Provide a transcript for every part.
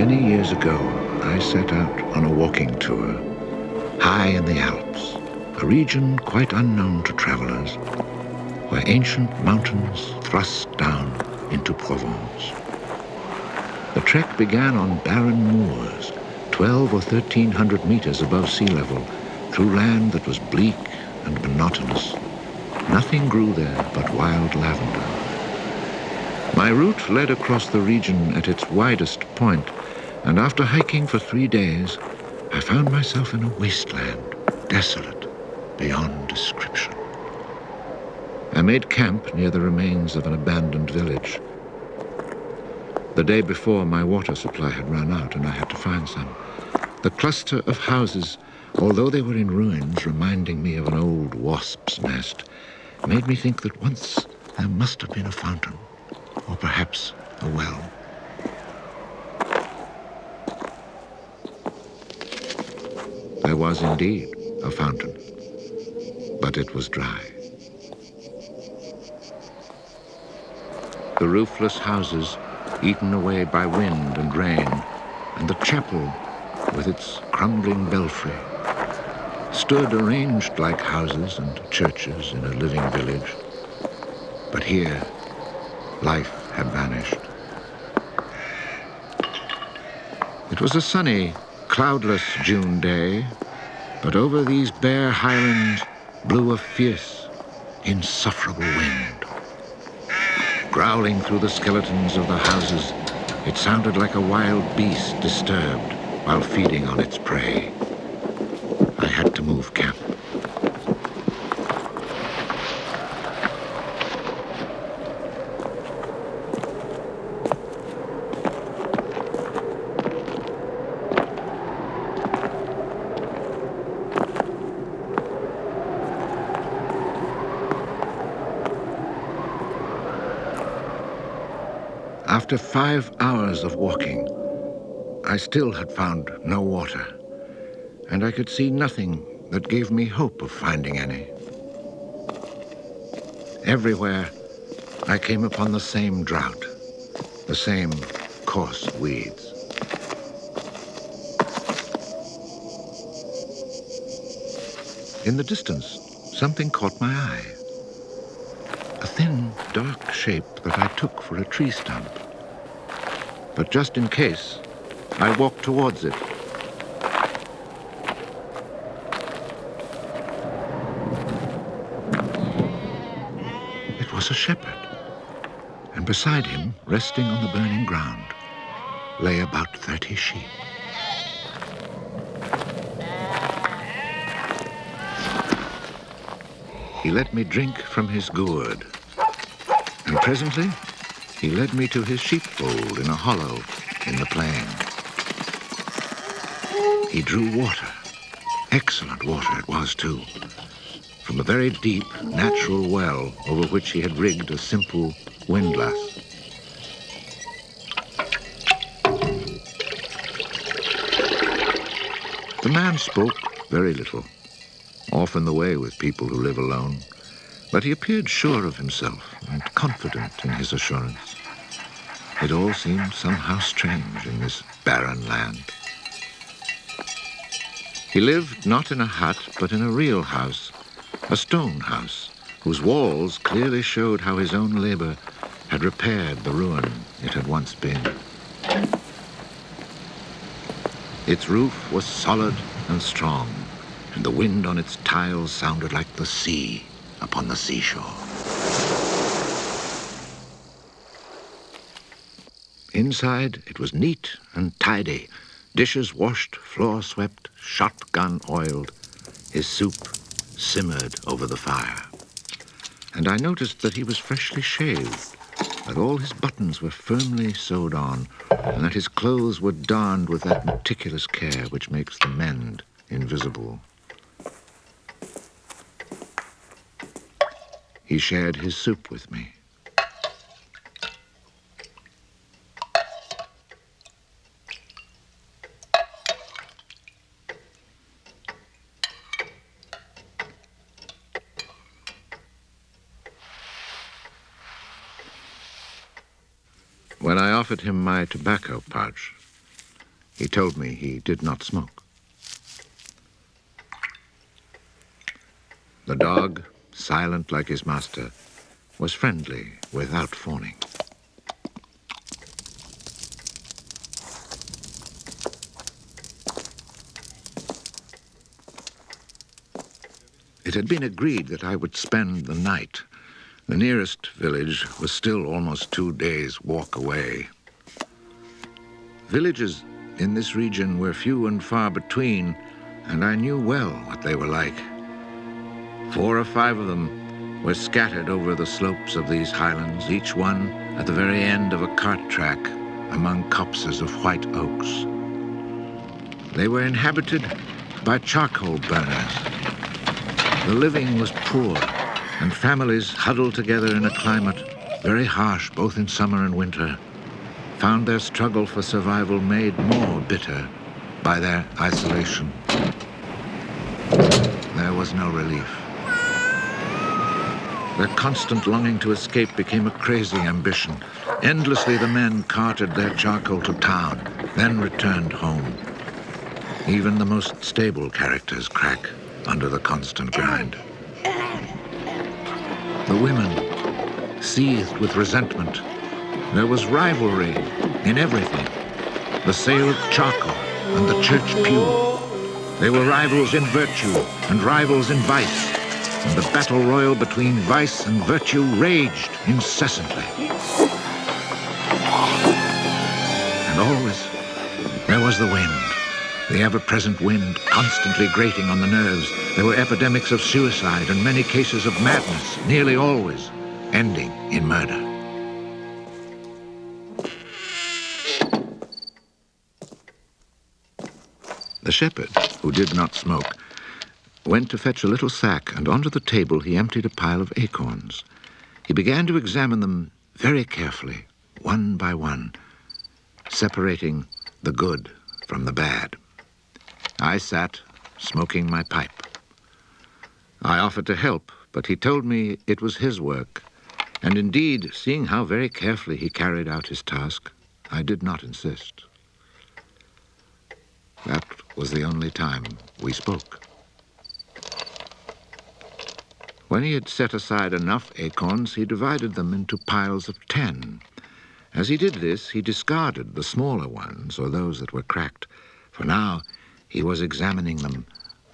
Many years ago, I set out on a walking tour, high in the Alps, a region quite unknown to travelers, where ancient mountains thrust down into Provence. The trek began on barren moors, 12 or 1,300 meters above sea level, through land that was bleak and monotonous. Nothing grew there but wild lavender. My route led across the region at its widest point, and after hiking for 3 days, I found myself in a wasteland, desolate beyond description. I made camp near the remains of an abandoned village. The day before, my water supply had run out, and I had to find some. The cluster of houses, although they were in ruins, reminding me of an old wasp's nest, made me think that once there must have been a fountain, or perhaps a well. There was indeed a fountain, but it was dry. The roofless houses, eaten away by wind and rain, and the chapel with its crumbling belfry, stood arranged like houses and churches in a living village. But here, life had vanished. It was a sunny, cloudless June day, but over these bare highlands blew a fierce, insufferable wind. Growling through the skeletons of the houses, it sounded like a wild beast disturbed while feeding on its prey. I had to move camp. After 5 hours of walking, I still had found no water, and I could see nothing that gave me hope of finding any. Everywhere, I came upon the same drought, the same coarse weeds. In the distance, something caught my eye. A thin, dark shape that I took for a tree stump. But just in case, I walked towards it. It was a shepherd, and beside him, resting on the burning ground, lay about 30 sheep. He let me drink from his gourd, and presently he led me to his sheepfold in a hollow in the plain. He drew water. Excellent water it was, too, from a very deep, natural well over which he had rigged a simple windlass. The man spoke very little, often the way with people who live alone, but he appeared sure of himself and confident in his assurance. It all seemed somehow strange in this barren land. He lived not in a hut, but in a real house, a stone house, whose walls clearly showed how his own labor had repaired the ruin it had once been. Its roof was solid and strong, and the wind on its tiles sounded like the sea upon the seashore. Inside, it was neat and tidy, dishes washed, floor swept, shotgun oiled. His soup simmered over the fire. And I noticed that he was freshly shaved, that all his buttons were firmly sewed on, and that his clothes were darned with that meticulous care which makes the mend invisible. He shared his soup with me. When I offered him my tobacco pouch, He told me he did not smoke. The dog, silent like his master, was friendly without fawning. It had been agreed that I would spend the night. The nearest village was still almost 2 days' walk away. Villages in this region were few and far between, and I knew well what they were like. 4 or 5 of them were scattered over the slopes of these highlands, each one at the very end of a cart track among copses of white oaks. They were inhabited by charcoal burners. The living was poor, and families huddled together in a climate very harsh both in summer and winter found their struggle for survival made more bitter by their isolation. There was no relief. Their constant longing to escape became a crazy ambition. Endlessly the men carted their charcoal to town, then returned home. Even the most stable characters crack under the constant grind. The women seethed with resentment. There was rivalry in everything. The sale of charcoal and the church pew. They were rivals in virtue and rivals in vice. And the battle royal between vice and virtue raged incessantly. And always there was the wind. The ever-present wind constantly grating on the nerves. There were epidemics of suicide and many cases of madness, nearly always ending in murder. The shepherd, who did not smoke, went to fetch a little sack, and onto the table he emptied a pile of acorns. He began to examine them very carefully, one by one, separating the good from the bad. I sat, smoking my pipe. I offered to help, but he told me it was his work, and indeed, seeing how very carefully he carried out his task, I did not insist. That was the only time we spoke. When he had set aside enough acorns, he divided them into piles of 10. As he did this, he discarded the smaller ones, or those that were cracked, for now he was examining them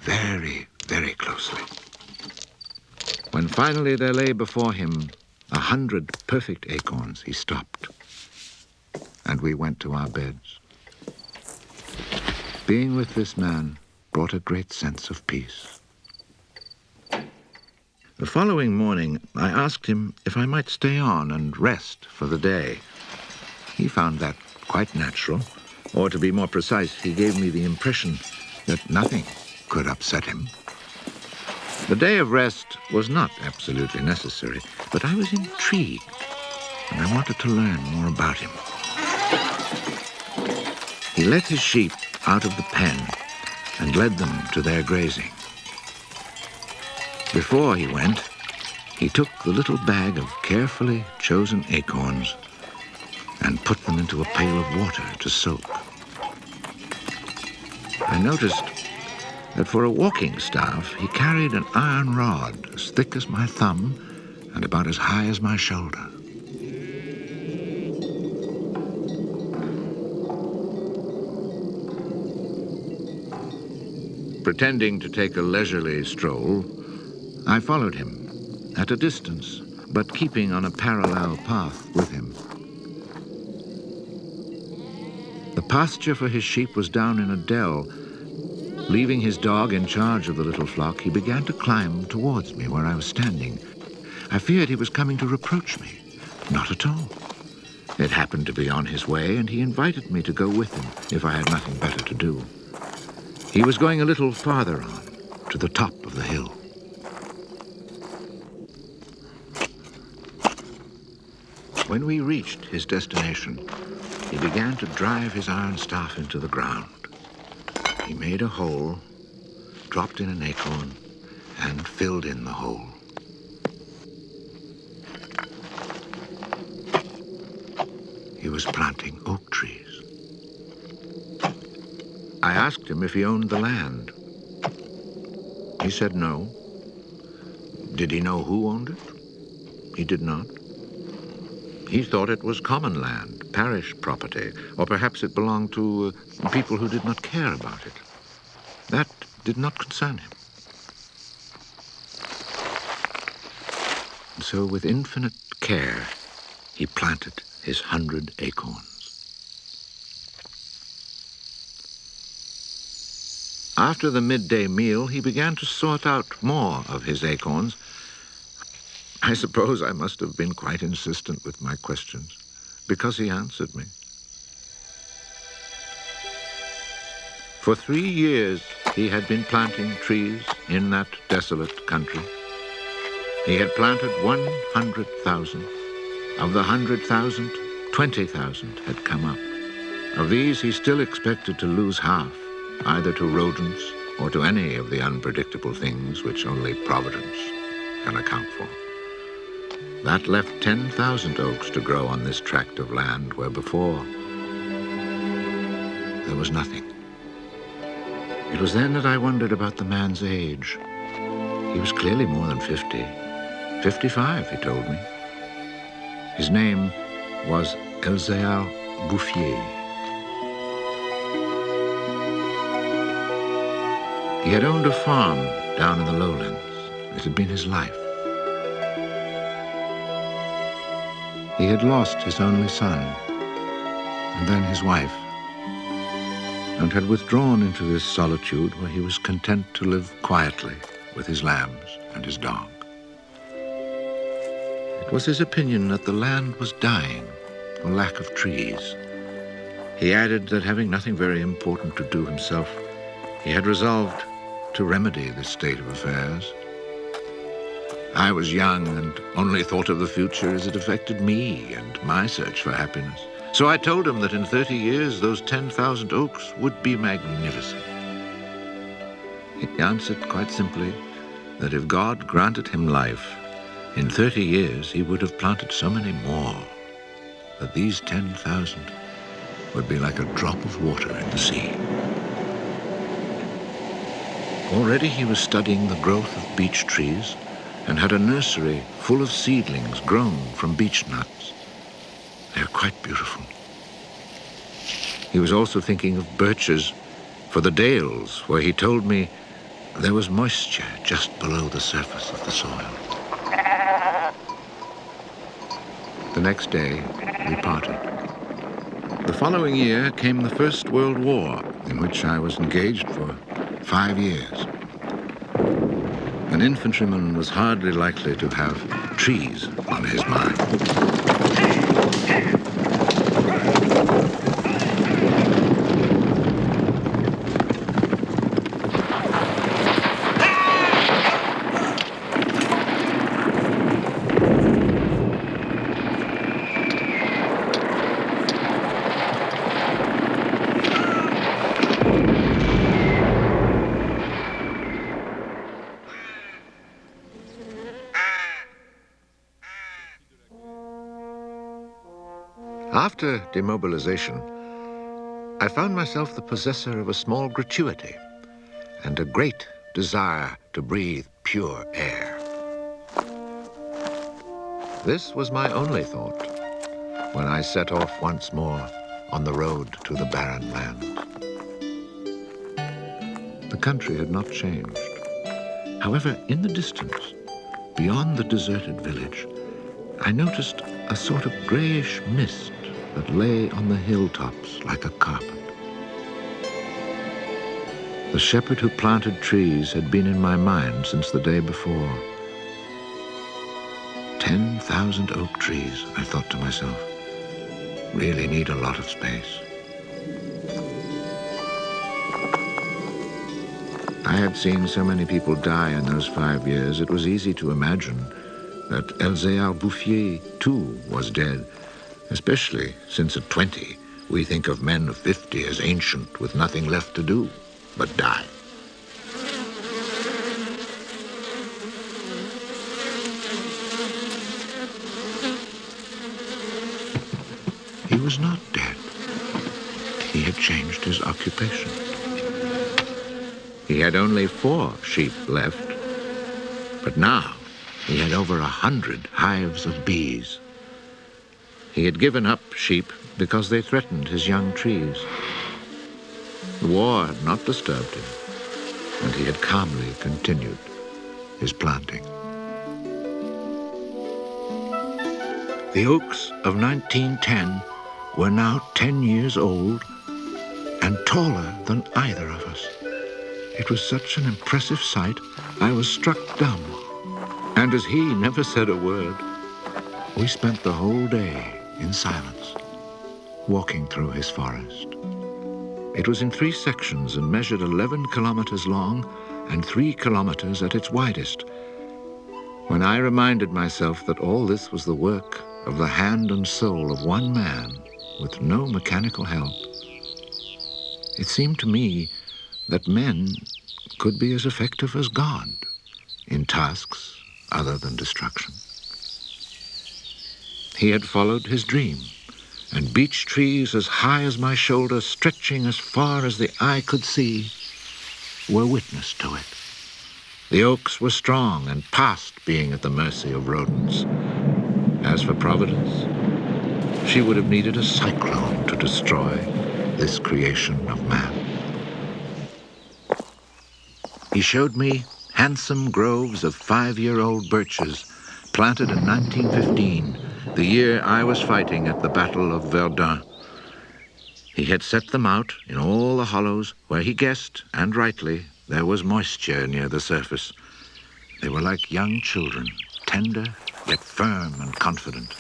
very, very closely. When finally there lay before him 100 perfect acorns, he stopped, and we went to our beds. Being with this man brought a great sense of peace. The following morning, I asked him if I might stay on and rest for the day. He found that quite natural, or to be more precise, he gave me the impression that nothing could upset him. The day of rest was not absolutely necessary, but I was intrigued, and I wanted to learn more about him. He let his sheep out of the pen and led them to their grazing. Before he went, he took the little bag of carefully chosen acorns and put them into a pail of water to soak. I noticed that for a walking staff, he carried an iron rod as thick as my thumb and about as high as my shoulder. Pretending to take a leisurely stroll, I followed him at a distance, but keeping on a parallel path with him. The pasture for his sheep was down in a dell. Leaving his dog in charge of the little flock, he began to climb towards me where I was standing. I feared he was coming to reproach me. Not at all. It happened to be on his way, and he invited me to go with him if I had nothing better to do. He was going a little farther on, to the top of the hill. When we reached his destination, he began to drive his iron staff into the ground. He made a hole, dropped in an acorn, and filled in the hole. He was planting oak trees. I asked him if he owned the land. He said no. Did he know who owned it? He did not. He thought it was common land, parish property, or perhaps it belonged to people who did not care about it. That did not concern him. So with infinite care, he planted his 100 acorns. After the midday meal, he began to sort out more of his acorns. I suppose I must have been quite insistent with my questions, because he answered me. For 3 years, he had been planting trees in that desolate country. He had planted 100,000. Of the 100,000, 20,000 had come up. Of these, he still expected to lose half, either to rodents or to any of the unpredictable things which only Providence can account for. That left 10,000 oaks to grow on this tract of land where before there was nothing. It was then that I wondered about the man's age. He was clearly more than 50. 55, he told me. His name was Elzéar Bouffier. He had owned a farm down in the lowlands. It had been his life. He had lost his only son, and then his wife, and had withdrawn into this solitude where he was content to live quietly with his lambs and his dog. It was his opinion that the land was dying for lack of trees. He added that having nothing very important to do himself, he had resolved to remedy this state of affairs. I was young and only thought of the future as it affected me and my search for happiness. So I told him that in 30 years, those 10,000 oaks would be magnificent. He answered quite simply that if God granted him life, in 30 years he would have planted so many more that these 10,000 would be like a drop of water in the sea. Already he was studying the growth of beech trees and had a nursery full of seedlings grown from beech nuts. They're quite beautiful. He was also thinking of birches for the dales, where he told me there was moisture just below the surface of the soil. The next day, we parted. The following year came the First World War, in which I was engaged for 5 years. An infantryman was hardly likely to have trees on his mind. After demobilization, I found myself the possessor of a small gratuity and a great desire to breathe pure air. This was my only thought when I set off once more on the road to the barren land. The country had not changed. However, in the distance, beyond the deserted village, I noticed a sort of grayish mist that lay on the hilltops like a carpet. The shepherd who planted trees had been in my mind since the day before. 10,000 oak trees, I thought to myself, really need a lot of space. I had seen so many people die in those 5 years, it was easy to imagine that Elzéar Bouffier, too, was dead, especially since at 20, we think of men of 50 as ancient with nothing left to do but die. He was not dead. He had changed his occupation. He had only 4 sheep left, but now he had over 100 hives of bees. He had given up sheep because they threatened his young trees. The war had not disturbed him, and he had calmly continued his planting. The oaks of 1910 were now 10 years old and taller than either of us. It was such an impressive sight, I was struck dumb. And as he never said a word, we spent the whole day in silence, walking through his forest. It was in 3 sections and measured 11 kilometers long and 3 kilometers at its widest. When I reminded myself that all this was the work of the hand and soul of one man with no mechanical help, it seemed to me that men could be as effective as God in tasks other than destruction. He had followed his dream, and beech trees as high as my shoulder, stretching as far as the eye could see, were witness to it. The oaks were strong and past being at the mercy of rodents. As for Providence, she would have needed a cyclone to destroy this creation of man. He showed me handsome groves of 5-year-old birches planted in 1915, the year I was fighting at the Battle of Verdun. He had set them out in all the hollows where he guessed, and rightly, there was moisture near the surface. They were like young children, tender yet firm and confident.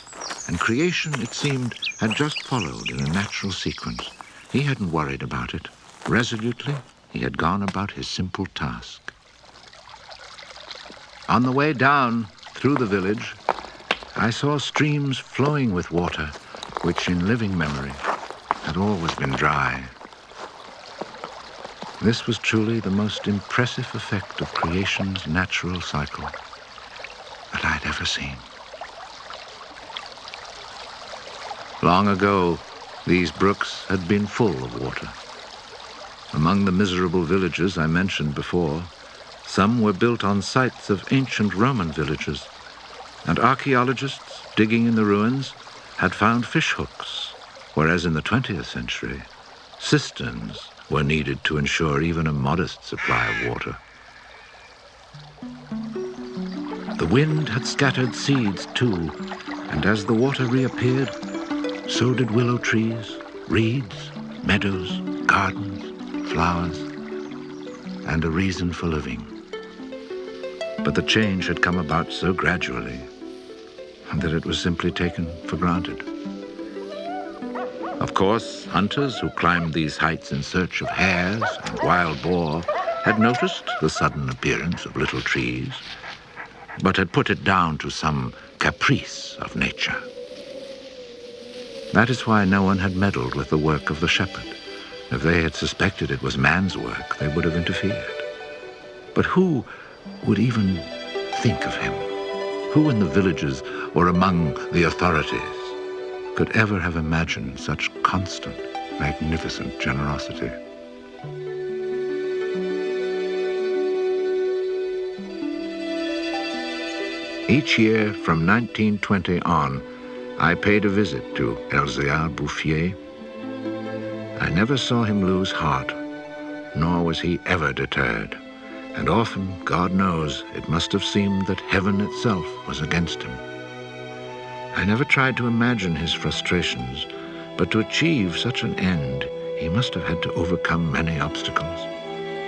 And creation, it seemed, had just followed in a natural sequence. He hadn't worried about it. Resolutely, he had gone about his simple task. On the way down through the village, I saw streams flowing with water, which in living memory had always been dry. This was truly the most impressive effect of creation's natural cycle that I'd ever seen. Long ago, these brooks had been full of water. Among the miserable villages I mentioned before, some were built on sites of ancient Roman villages, and archaeologists digging in the ruins had found fish hooks, whereas in the 20th century, cisterns were needed to ensure even a modest supply of water. The wind had scattered seeds too, and as the water reappeared, so did willow trees, reeds, meadows, gardens, flowers, and a reason for living. But the change had come about so gradually that it was simply taken for granted. Of course, hunters who climbed these heights in search of hares and wild boar had noticed the sudden appearance of little trees, but had put it down to some caprice of nature. That is why no one had meddled with the work of the shepherd. If they had suspected it was man's work, they would have interfered. But who would even think of him? Who in the villages or among the authorities could ever have imagined such constant, magnificent generosity? Each year from 1920 on, I paid a visit to Elzéar Bouffier. I never saw him lose heart, nor was he ever deterred. And often, God knows, it must have seemed that heaven itself was against him. I never tried to imagine his frustrations, but to achieve such an end, he must have had to overcome many obstacles.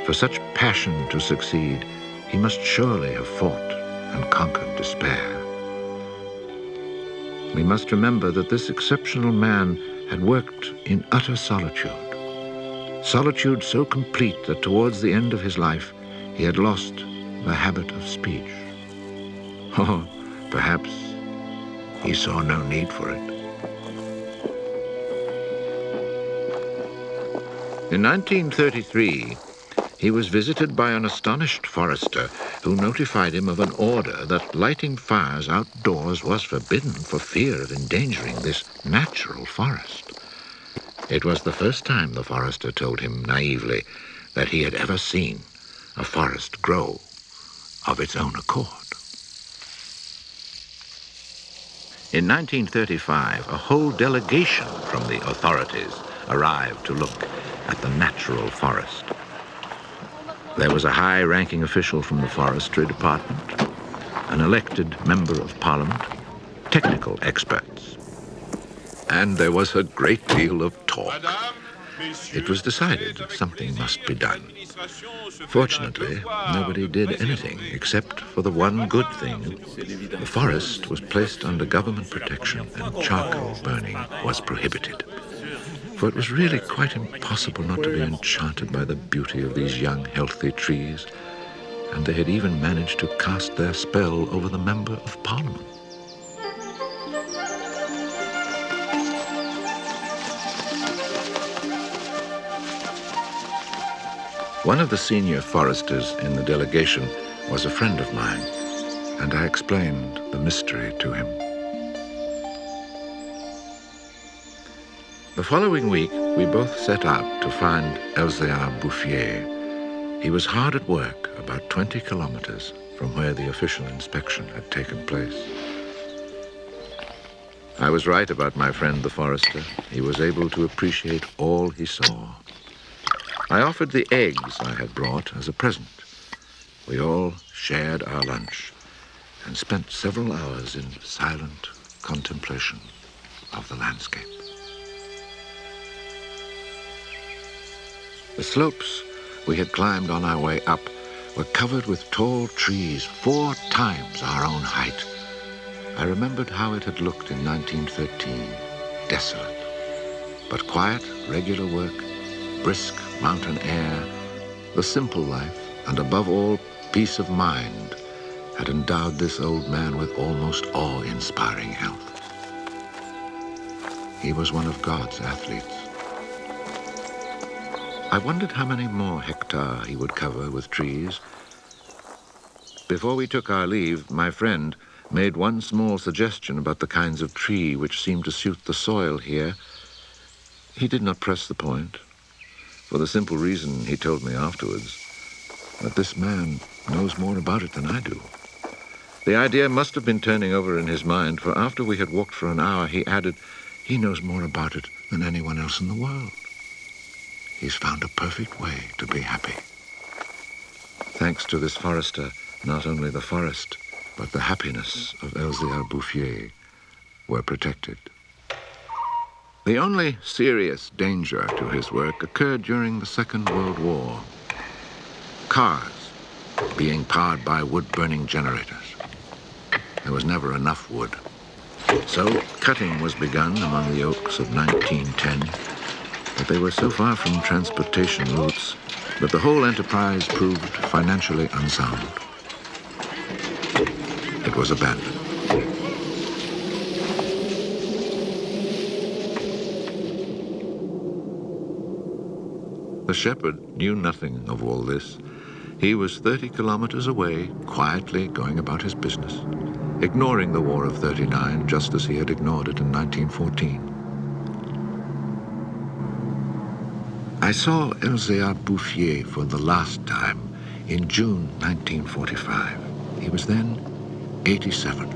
For such passion to succeed, he must surely have fought and conquered despair. We must remember that this exceptional man had worked in utter solitude. Solitude so complete that towards the end of his life, he had lost the habit of speech. Or perhaps he saw no need for it. In 1933, he was visited by an astonished forester who notified him of an order that lighting fires outdoors was forbidden for fear of endangering this natural forest. It was the first time, the forester told him naively, that he had ever seen a forest grow of its own accord. In 1935, a whole delegation from the authorities arrived to look at the natural forest. There was a high-ranking official from the forestry department, an elected member of parliament, technical experts, and there was a great deal of talk. It was decided that something must be done. Fortunately, nobody did anything except for the one good thing. The forest was placed under government protection and charcoal burning was prohibited. For it was really quite impossible not to be enchanted by the beauty of these young, healthy trees, and they had even managed to cast their spell over the Member of Parliament. One of the senior foresters in the delegation was a friend of mine, and I explained the mystery to him. The following week, we both set out to find Elzéar Bouffier. He was hard at work about 20 kilometers from where the official inspection had taken place. I was right about my friend the forester. He was able to appreciate all he saw. I offered the eggs I had brought as a present. We all shared our lunch and spent several hours in silent contemplation of the landscape. The slopes we had climbed on our way up were covered with tall trees 4 times our own height. I remembered how it had looked in 1913, desolate, but quiet, regular work, brisk mountain air, the simple life, and above all, peace of mind, had endowed this old man with almost awe-inspiring health. He was one of God's athletes. I wondered how many more hectares he would cover with trees. Before we took our leave, my friend made one small suggestion about the kinds of tree which seemed to suit the soil here. He did not press the point, for the simple reason, he told me afterwards, that this man knows more about it than I do. The idea must have been turning over in his mind, for after we had walked for an hour, he added, he knows more about it than anyone else in the world. He's found a perfect way to be happy. Thanks to this forester, not only the forest, but the happiness of Elzéar Bouffier were protected. The only serious danger to his work occurred during the Second World War. Cars being powered by wood-burning generators. There was never enough wood. So cutting was begun among the oaks of 1910, but they were so far from transportation routes that the whole enterprise proved financially unsound. It was abandoned. The shepherd knew nothing of all this. He was 30 kilometers away, quietly going about his business, ignoring the War of '39 just as he had ignored it in 1914. I saw Elzéar Bouffier for the last time in June 1945. He was then 87.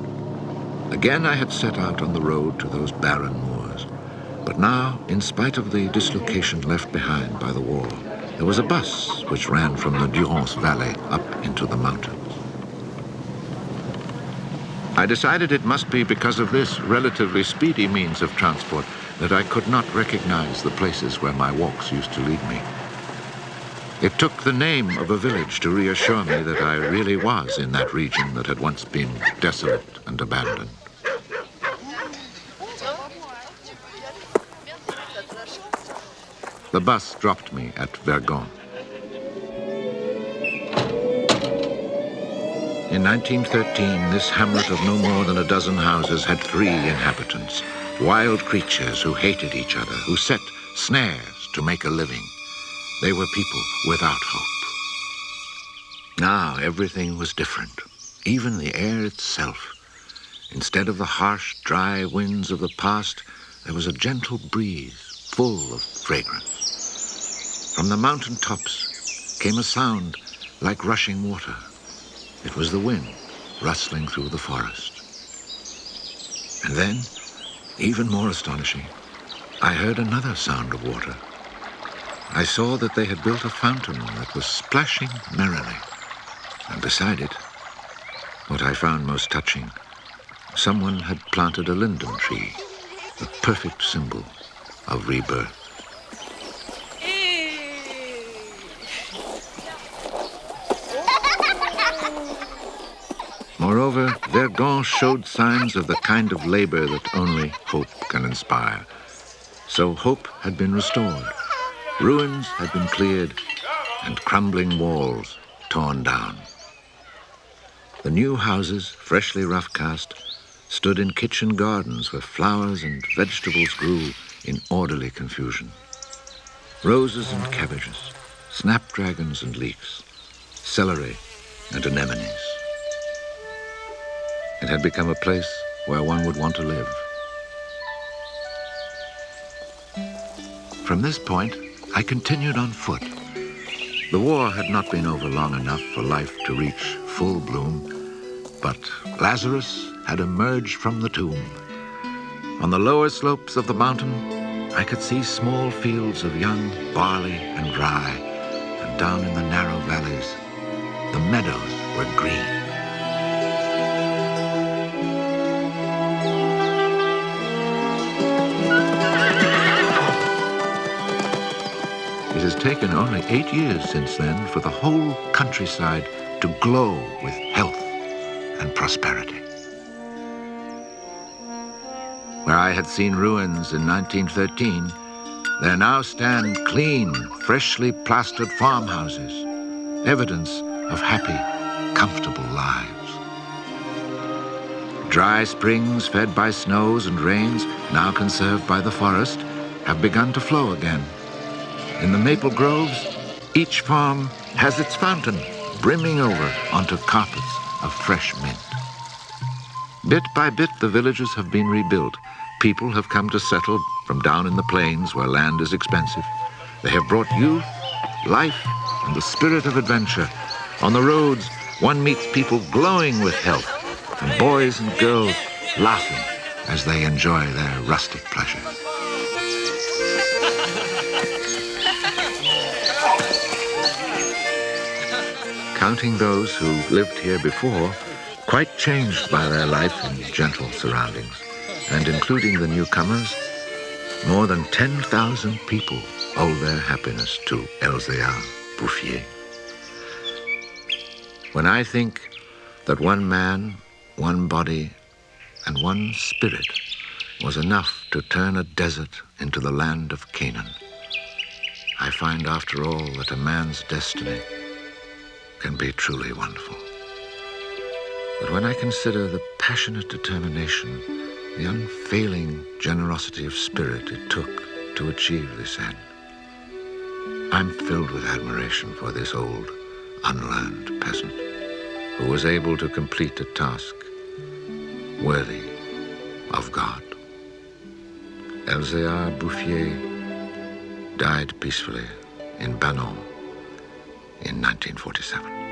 Again I had set out on the road to those barren moors. But now, in spite of the dislocation left behind by the war, there was a bus which ran from the Durance Valley up into the mountains. I decided it must be because of this relatively speedy means of transport that I could not recognize the places where my walks used to lead me. It took the name of a village to reassure me that I really was in that region that had once been desolate and abandoned. The bus dropped me at Vergon. In 1913, this hamlet of no more than a dozen houses had 3 inhabitants, wild creatures who hated each other, who set snares to make a living. They were people without hope. Now everything was different, even the air itself. Instead of the harsh, dry winds of the past, there was a gentle breeze full of fragrance. From the mountain tops came a sound like rushing water. It was the wind rustling through the forest. And then, even more astonishing, I heard another sound of water. I saw that they had built a fountain that was splashing merrily. And beside it, what I found most touching, someone had planted a linden tree, the perfect symbol of rebirth. Moreover, Vergon showed signs of the kind of labor that only hope can inspire. So hope had been restored, ruins had been cleared, and crumbling walls torn down. The new houses, freshly rough-cast, stood in kitchen gardens where flowers and vegetables grew in orderly confusion. Roses and cabbages, snapdragons and leeks, celery and anemones. It had become a place where one would want to live. From this point, I continued on foot. The war had not been over long enough for life to reach full bloom, but Lazarus had emerged from the tomb. On the lower slopes of the mountain, I could see small fields of young barley and rye, and down in the narrow valleys, the meadows were green. It has taken only 8 years since then for the whole countryside to glow with health and prosperity. Where I had seen ruins in 1913, there now stand clean, freshly plastered farmhouses, evidence of happy, comfortable lives. Dry springs fed by snows and rains, now conserved by the forest, have begun to flow again. In the maple groves, each farm has its fountain brimming over onto carpets of fresh mint. Bit by bit, the villages have been rebuilt. People have come to settle from down in the plains where land is expensive. They have brought youth, life, and the spirit of adventure. On the roads, one meets people glowing with health, and boys and girls laughing as they enjoy their rustic pleasures. Counting those who lived here before, quite changed by their life in gentle surroundings, and including the newcomers, more than 10,000 people owe their happiness to Elzéar Bouffier. When I think that one man, one body, and one spirit was enough to turn a desert into the land of Canaan, I find after all that a man's destiny can be truly wonderful. But when I consider the passionate determination, the unfailing generosity of spirit it took to achieve this end, I'm filled with admiration for this old, unlearned peasant who was able to complete a task worthy of God. Elzéar Bouffier died peacefully in Banon in 1947.